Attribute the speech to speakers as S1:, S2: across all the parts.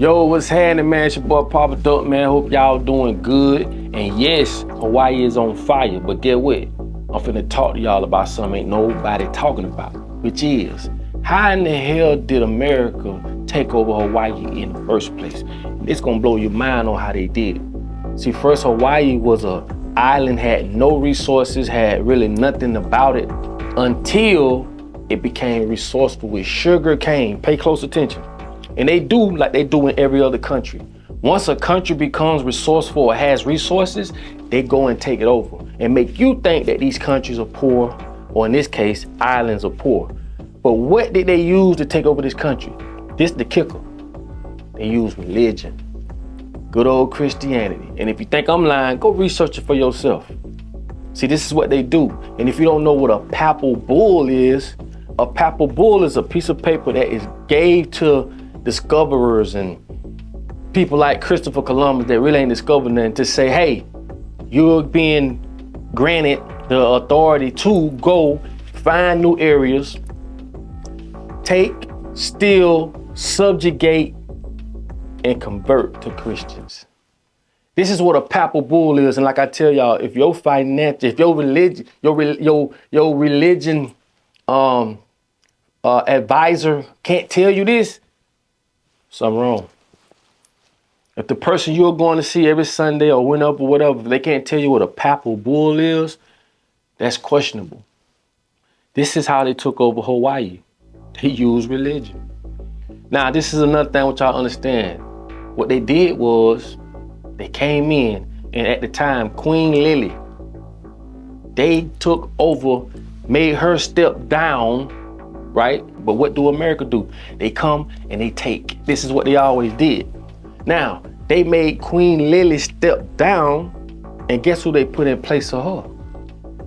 S1: Yo, what's happening, man? It's your boy papaduck, man. Hope y'all doing good. And yes, Hawaii is on fire, but get what? I'm finna talk to y'all about something ain't nobody talking about, which is, how in the hell did America take over Hawaii in the first place? It's gonna blow your mind on how they did it. See, first Hawaii was an island, had no resources, had really nothing about it until it became resourceful with sugar cane. Pay close attention. And they do like they do in every other country. Once a country becomes resourceful or has resources, they go and take it over and make you think that these countries are poor, or in this case, islands are poor. But what did they use to take over this country? This the kicker. They use religion. Good old Christianity. And if you think I'm lying, go research it for yourself. See, this is what they do. And if you don't know what a papal bull is a piece of paper that is gave to discoverers and people like Christopher Columbus that really ain't discovered nothing, to say, hey, you're being granted the authority to go find new areas, take, steal, subjugate, and convert to Christians. This is what a papal bull is. And like I tell y'all, if your religion advisor can't tell you this, something wrong. If the person you're going to see every Sunday or whenever, whatever, they can't tell you what a papal bull is, that's questionable. This is how they took over Hawaii. They used religion. Now, this is another thing which I understand. What they did was they came in, and at the time, Queen Lily, they took over, made her step down, right? But what do America do? They come and they take. This is what they always did. Now, they made Queen Lily step down, and guess who they put in place of her?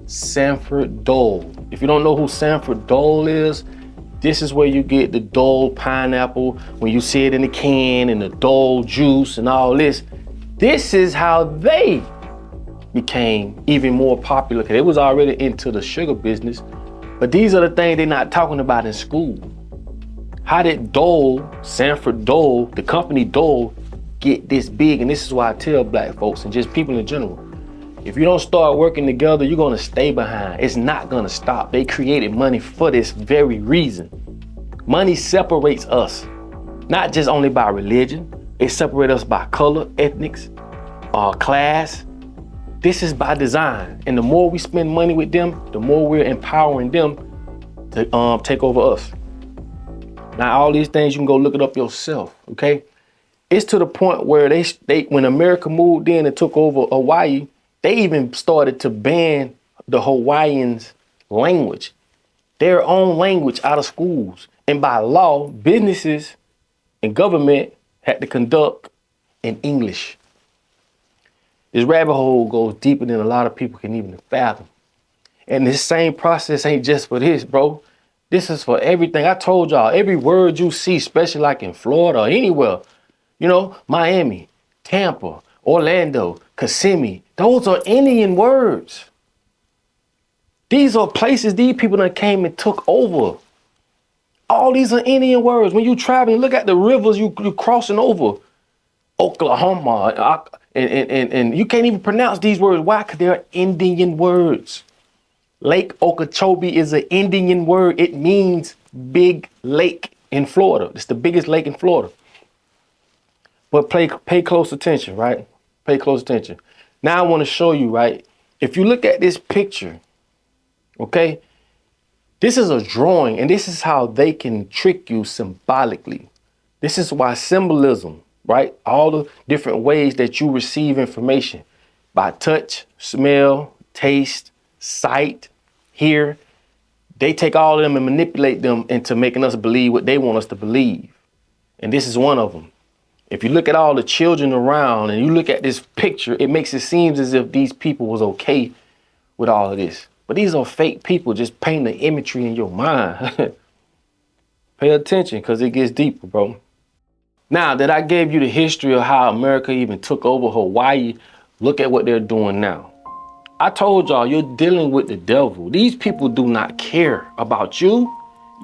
S1: Sanford Dole. If you don't know who Sanford Dole is, this is where you get the Dole pineapple, when you see it in the can, and the Dole juice and all this. This is how they became even more popular, because they was already into the sugar business. But these are the things they're not talking about in school. How did Dole, Sanford Dole, the company Dole, get this big? And this is why I tell black folks and just people in general, if you don't start working together, you're gonna stay behind. It's not gonna stop. They created money for this very reason. Money separates us, not just only by religion. It separates us by color, ethnics, class. This is by design. And the more we spend money with them, the more we're empowering them to take over us. Now, all these things, you can go look it up yourself, okay? It's to the point where when America moved in and took over Hawaii, they even started to ban the Hawaiians' language, their own language, out of schools. And by law, businesses and government had to conduct in English. This rabbit hole goes deeper than a lot of people can even fathom. And this same process ain't just for this, bro. This is for everything. I told y'all, every word you see, especially like in Florida or anywhere, you know, Miami, Tampa, Orlando, Kissimmee, those are Indian words. These are places these people that came and took over. All these are Indian words. When you traveling, look at the rivers you're crossing over. Oklahoma, and you can't even pronounce these words. Why? Because they're Indian words. Lake Okeechobee is an Indian word. It means big lake in Florida. It's the biggest lake in Florida. But pay close attention, right? Pay close attention. Now I want to show you, right? If you look at this picture, okay? This is a drawing, and this is how they can trick you symbolically. This is why symbolism, right? All the different ways that you receive information, by touch, smell, taste, sight, hear, they take all of them and manipulate them into making us believe what they want us to believe. And this is one of them. If you look at all the children around and you look at this picture, it makes it seem as if these people was okay with all of this. But these are fake people just painting the imagery in your mind. Pay attention, because it gets deeper, bro. Now that I gave you the history of how America even took over Hawaii, look at what they're doing now. I told y'all, you're dealing with the devil. These people do not care about you,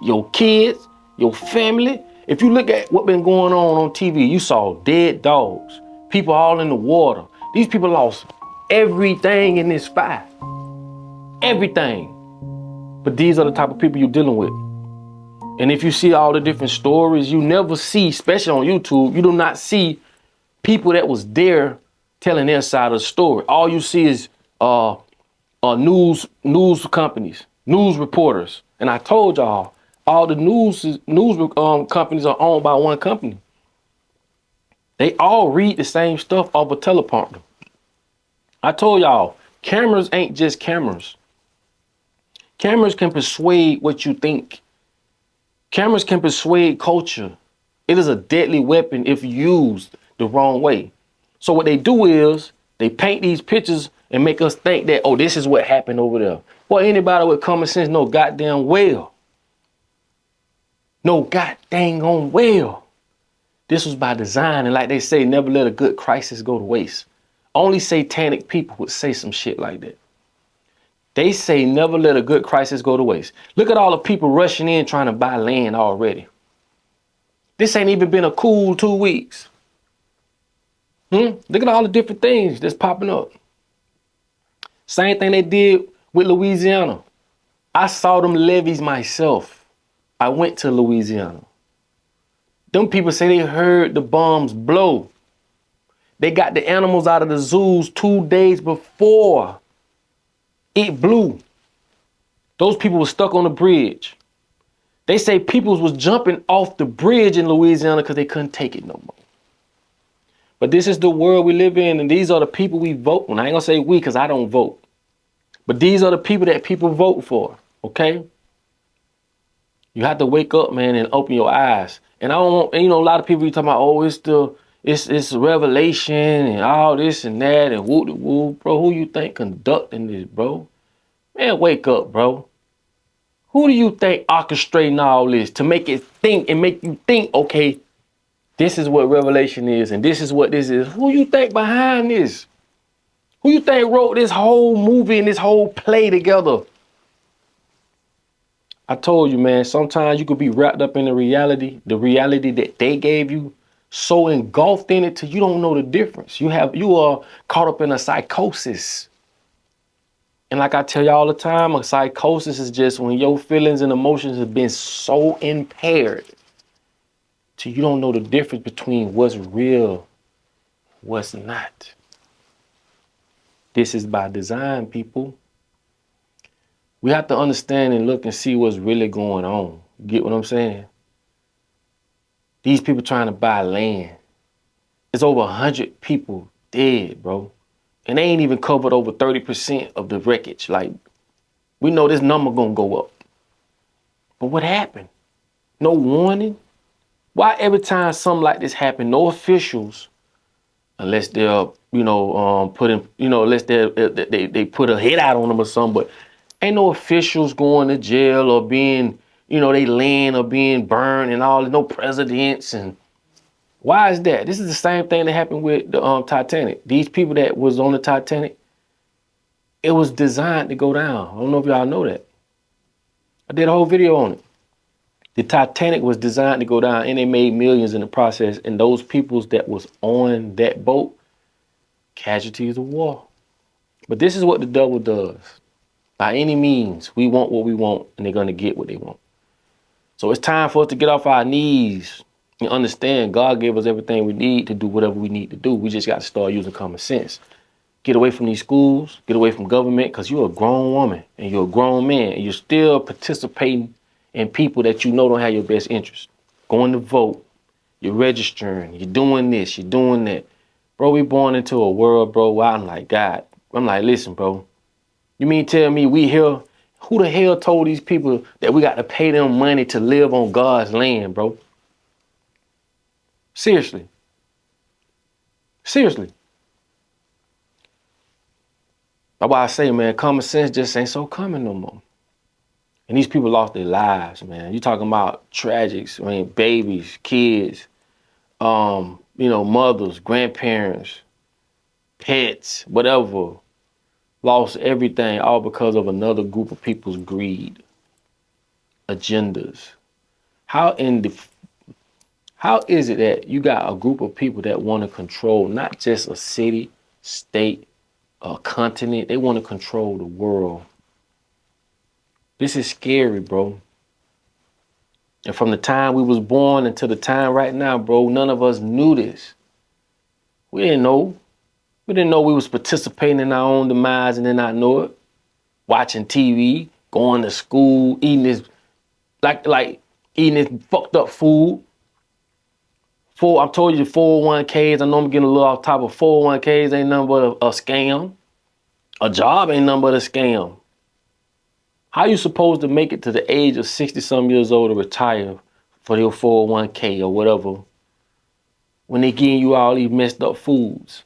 S1: your kids, your family. If you look at what been going on TV, you saw dead dogs, people all in the water. These people lost everything in this fire. Everything. But these are the type of people you're dealing with. And if you see all the different stories, you never see, especially on YouTube, you do not see people that was there telling their side of the story. All you see is news companies, news reporters. And I told y'all, all the news companies are owned by one company. They all read the same stuff off a teleprompter. I told y'all, cameras ain't just cameras. Cameras can persuade what you think. Cameras can persuade culture. It is a deadly weapon if used the wrong way. So what they do is they paint these pictures and make us think that, oh, this is what happened over there. Well, anybody with common sense know goddamn well. No goddamn on well. This was by design, and like they say, never let a good crisis go to waste. Only satanic people would say some shit like that. They say never let a good crisis go to waste. Look at all the people rushing in trying to buy land already. This ain't even been a cool 2 weeks. Look at all the different things that's popping up. Same thing they did with Louisiana. I saw them levees myself. I went to Louisiana. Them people say they heard the bombs blow. They got the animals out of the zoos 2 days before it blew. Those people were stuck on the bridge. They say people was jumping off the bridge in Louisiana because they couldn't take it no more. But this is the world we live in, and these are the people we vote for. I ain't gonna say we because I don't vote. But these are the people that people vote for, okay? You have to wake up, man, and open your eyes. And I don't want, and, you know, a lot of people you talking about, oh, it's revelation and all this and that and woo, bro. Who you think conducting this, bro? Man, wake up, bro. Who do you think orchestrating all this to make it think and make you think, okay, this is what revelation is and this is what this is? Who you think behind this? Who you think wrote this whole movie and this whole play together? I told you, man, sometimes you could be wrapped up in the reality that they gave you, so engulfed in it till you don't know the difference. You are caught up in a psychosis. And like I tell you all the time, a psychosis is just when your feelings and emotions have been so impaired till you don't know the difference between what's real, what's not. This is by design, people. We have to understand and look and see what's really going on. Get what I'm saying? These people trying to buy land. It's over 100 people dead, bro. And they ain't even covered over 30% of the wreckage. Like, we know this number gonna go up. But what happened? No warning? Why every time something like this happen, no officials, unless they're, unless they put a hit out on them or something, but ain't no officials going to jail or being, they land or being burned and all, no presidents. And why is that? This is the same thing that happened with the Titanic. These people that was on the Titanic, it was designed to go down. I don't know if y'all know that. I did a whole video on it. The Titanic was designed to go down and they made millions in the process. And those peoples that was on that boat, casualties of war. But this is what the devil does. By any means, we want what we want and they're going to get what they want. So it's time for us to get off our knees and understand God gave us everything we need to do whatever we need to do. We just got to start using common sense. Get away from these schools, get away from government, because you're a grown woman and you're a grown man and you're still participating in people that you know don't have your best interest. Going to vote, you're registering, you're doing this, you're doing that. Bro, we born into a world, bro, where I'm like, God, I'm like, listen, bro, you mean tell me we here? Who the hell told these people that we got to pay them money to live on God's land, bro? Seriously. Seriously. That's why I say, man, common sense just ain't so common no more. And these people lost their lives, man. You talking about tragics, babies, kids, mothers, grandparents, pets, whatever. Lost everything, all because of another group of people's greed, agendas. How in the How is it that you got a group of people that want to control not just a city, state, a continent, they want to control the world? This is scary, bro. And from the time we was born until the time right now, bro, none of us knew this. We didn't know. We didn't know we was participating in our own demise and did not know it. Watching TV, going to school, eating this, like eating this fucked up food. I told you 401ks. I know I'm getting a little off top of 401ks. Ain't nothing but a scam. A job ain't nothing but a scam. How you supposed to make it to the age of 60-some years old to retire for your 401k or whatever when they giving you all these messed up foods?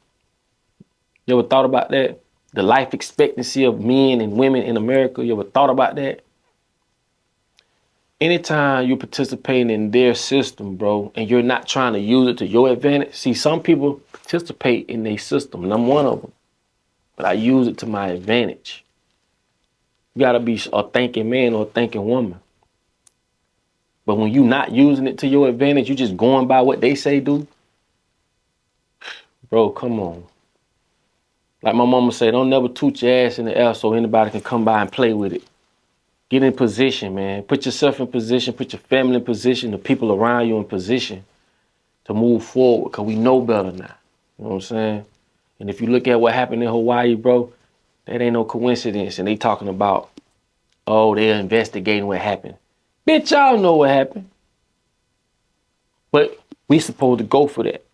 S1: You ever thought about that? The life expectancy of men and women in America, you ever thought about that? Anytime you're participating in their system, bro, and you're not trying to use it to your advantage. See, some people participate in their system, and I'm one of them. But I use it to my advantage. You gotta be a thinking man or a thinking woman. But when you're not using it to your advantage, you just going by what they say do. Bro, come on. Like my mama say, don't never toot your ass in the air so anybody can come by and play with it. Get in position, man. Put yourself in position, put your family in position, the people around you in position to move forward, because we know better now. You know what I'm saying? And if you look at what happened in Hawaii, bro, that ain't no coincidence. And they talking about, oh, they're investigating what happened. Bitch, y'all know what happened. But we supposed to go for that.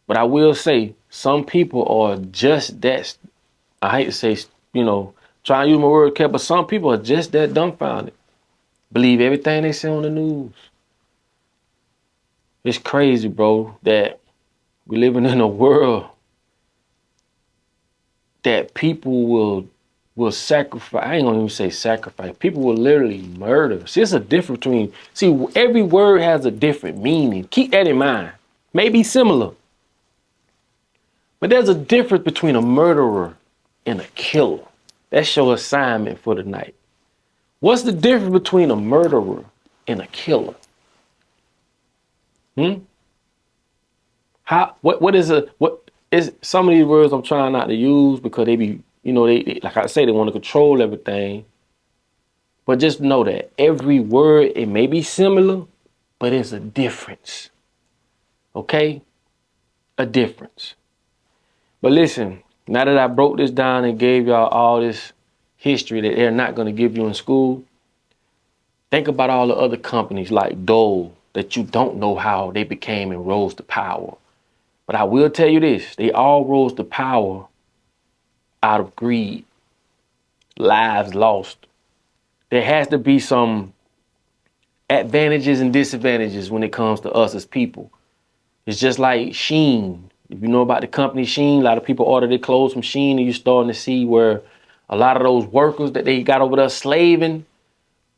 S1: But I will say, some people are just that, I hate to say, trying to use my word careful, but some people are just that dumbfounded. Believe everything they say on the news. It's crazy, bro, that we're living in a world that people will sacrifice. I ain't gonna even say sacrifice. People will literally murder. See, it's a difference between, every word has a different meaning. Keep that in mind. Maybe similar. But there's a difference between a murderer and a killer. That's your assignment for the night. What's the difference between a murderer and a killer? What is some of these words I'm trying not to use because they be, they like I say, they want to control everything. But just know that every word, it may be similar, but it's a difference. Okay? A difference. But listen, now that I broke this down and gave y'all all this history that they're not going to give you in school, think about all the other companies like Dole that you don't know how they became and rose to power. But I will tell you this, they all rose to power out of greed, lives lost. There has to be some advantages and disadvantages when it comes to us as people. It's just like Shein. If you know about the company Shein, a lot of people order their clothes from Shein, and you're starting to see where a lot of those workers that they got over there slaving,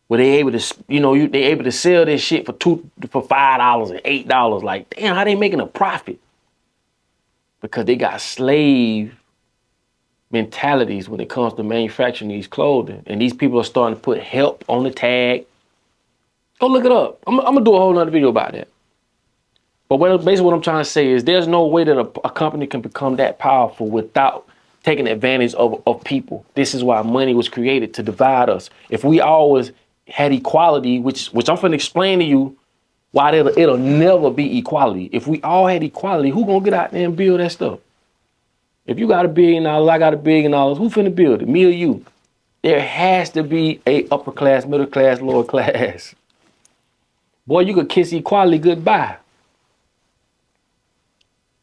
S1: where they able to, they able to sell this shit for $5 and $8. Like, damn, how they making a profit? Because they got slave mentalities when it comes to manufacturing these clothing. And these people are starting to put help on the tag. Go look it up. I'm gonna do a whole nother video about that. But basically what I'm trying to say is there's no way that a company can become that powerful without taking advantage of people. This is why money was created, to divide us. If we always had equality, which I'm finna explain to you why it'll never be equality. If we all had equality, who gonna get out there and build that stuff? If you got $1 billion, I got $1 billion, who finna build it? Me or you? There has to be a upper class, middle class, lower class. Boy, you could kiss equality goodbye.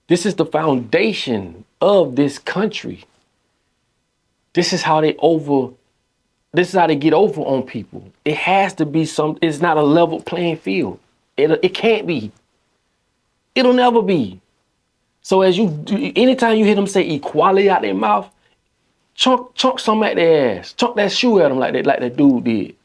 S1: This is the foundation of this country. This is how they get over on people. It has to be it's not a level playing field. It can't be. It'll never be. So anytime you hear them say equality out their mouth, chunk some at their ass. Chunk that shoe at them like that dude did.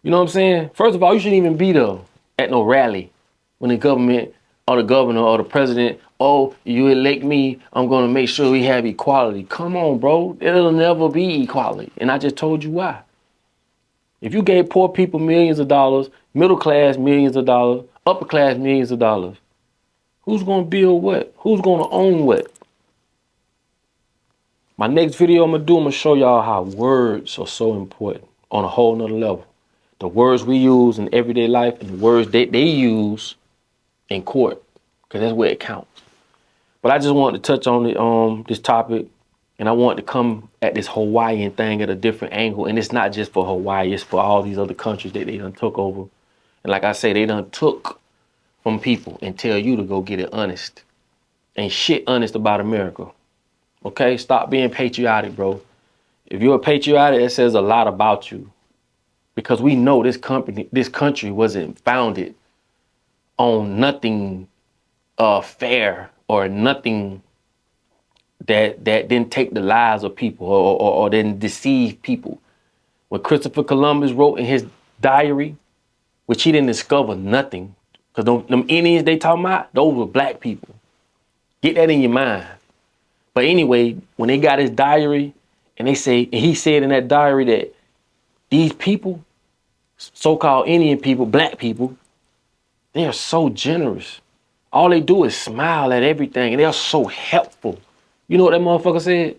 S1: You know what I'm saying? First of all, you shouldn't even be there at no rally when the government or the governor or the president, oh, you elect me, I'm going to make sure we have equality. Come on, bro. It'll never be equality. And I just told you why. If you gave poor people millions of dollars, middle class millions of dollars, Upper class millions of dollars. Who's gonna build what? Who's gonna own what? My next video I'm gonna show y'all how words are so important on a whole nother level. The words we use in everyday life and the words they use in court, because that's where it counts. But I just wanted to touch on this topic, and I wanted to come at this Hawaiian thing at a different angle. And it's not just for Hawaii, it's for all these other countries that they done took over. And like I say, they done took from people and tell you to go get it honest. Ain't shit honest about America. Okay, stop being patriotic, bro. If you're a patriotic, it says a lot about you. Because we know this country wasn't founded on nothing fair or nothing that didn't take the lives of people or didn't deceive people. When Christopher Columbus wrote in his diary, which he didn't discover nothing, because them Indians they talking about, those were black people. Get that in your mind. But anyway, when they got his diary, and he said in that diary that these people, so-called Indian people, black people, they are so generous. All they do is smile at everything, and they're so helpful. You know what that motherfucker said?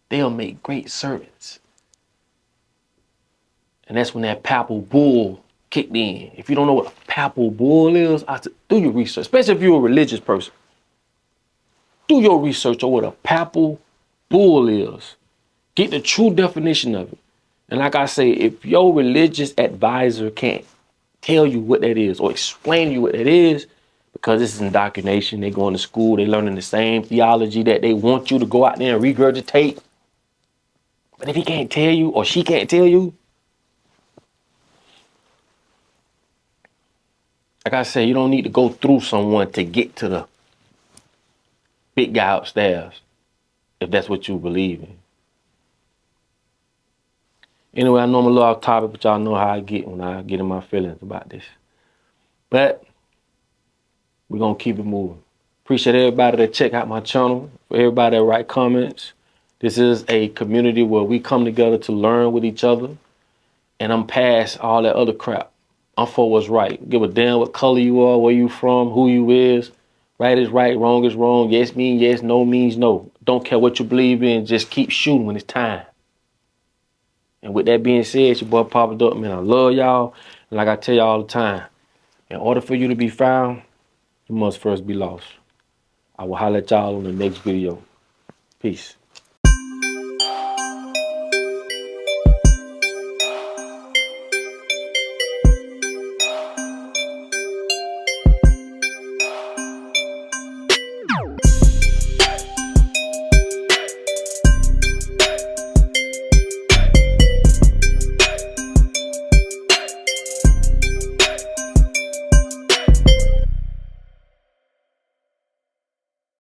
S1: They'll make great servants. And that's when that papal bull kicked in. If you don't know what a papal bull is, do your research, especially if you're a religious person. Do your research on what a papal bull is. Get the true definition of it. And like I say, if your religious advisor can't tell you what that is or explain to you what that is, because this is indoctrination, they going to school, they learning the same theology that they want you to go out there and regurgitate. But if he can't tell you or she can't tell you, like I say, you don't need to go through someone to get to the big guy upstairs, if that's what you believe in. Anyway, I know I'm a little off topic, but y'all know how I get when I get in my feelings about this. But we're going to keep it moving. Appreciate everybody that check out my channel, for everybody that write comments. This is a community where we come together to learn with each other. And I'm past all that other crap. I'm for what's right. Give a damn what color you are, where you from, who you is. Right is right, wrong is wrong. Yes means yes, no means no. Don't care what you believe in, just keep shooting when it's time. And with that being said, it's your boy papaduck, man. I love y'all. And like I tell y'all all the time, in order for you to be found, you must first be lost. I will holler at y'all on the next video. Peace.